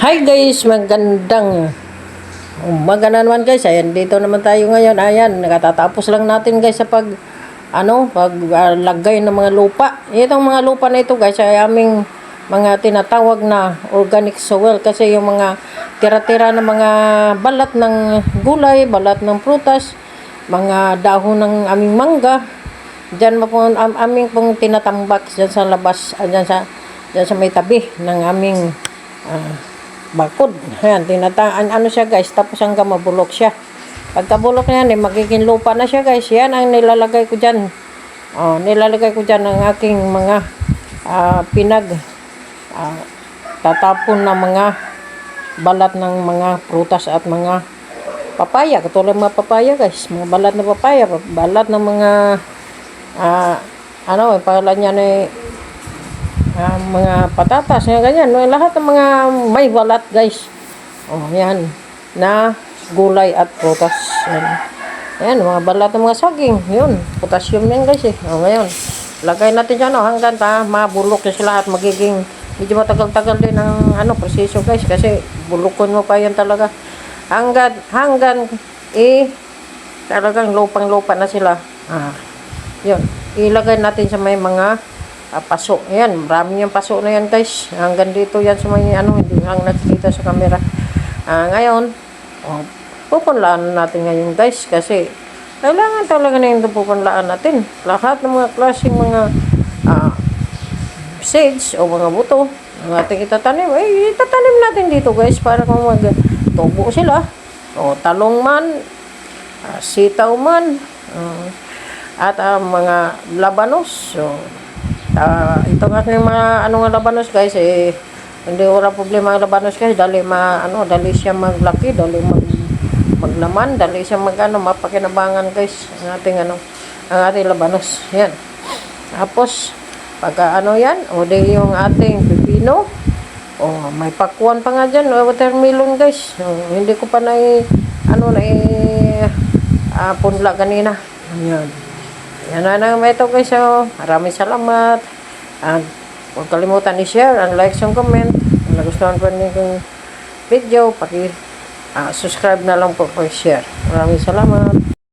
Hi guys, magandang umaga na naman guys. Ayan, dito naman tayo ngayon. Ayan, nakatatapos lang natin guys sa paglagay ng mga lupa. Itong mga lupa na ito guys ay aming mga tinatawag na organic soil kasi yung mga tira-tira ng mga balat ng gulay, balat ng prutas, mga dahon ng aming mangga. Diyan po aming pong tinatambak diyan sa labas, diyan sa may tabi ng aming bakod. Ayan, ano siya guys, tapos hanggang mabulok siya. Pagkabulok na yan, magiging lupa na siya guys. Yan ang nilalagay ko dyan. Nilalagay ko dyan ang aking mga tatapon na mga balat ng mga prutas at mga papaya. Katulad mga papaya guys, mga balat na papaya, balat ng mga pangalan niya na mga patatas, ganyan. Lahat ng mga may balat guys. Yan. Na gulay at prutas. Yan, mga balat ng mga saging. Yun, potassium yan guys eh. Ngayon, lagay natin dyan hanggang mabulok na sila at magiging medyo matagal-tagal din ang proseso guys. Kasi bulukon mo pa yan talaga. Hanggang talagang lupang-lupa na sila. Yun, ilagay natin sa may mga paso. Ayan, marami yung paso na yan guys. Hanggang dito yan sa may hindi lang nakikita sa camera. Ngayon, pupunlaan natin ngayon guys kasi kailangan talaga na yung pupunlaan natin. Lahat ng mga klaseng mga seeds o mga buto ang ating itatanim. Itatanim natin dito guys para kung magtubo sila. Talong man, sitaw man, at mga labanos. Ito nga mga labanos guys hindi wala problema ang labanos guys, dali siya maglaki, dali maglaman, dali siya mapakinabangan guys ang ating labanos. Yan. Tapos pagka yan, di yung ating pipino. May pakwan pa nga dyan, watermelon guys. Hindi ko pa punla kanina. Yan. Yan na may ito guys. Maraming salamat. Huwag kalimutan i-share and like and comment. Kung nagustuhan ko yung video, subscribe na lang po, share. Maraming salamat.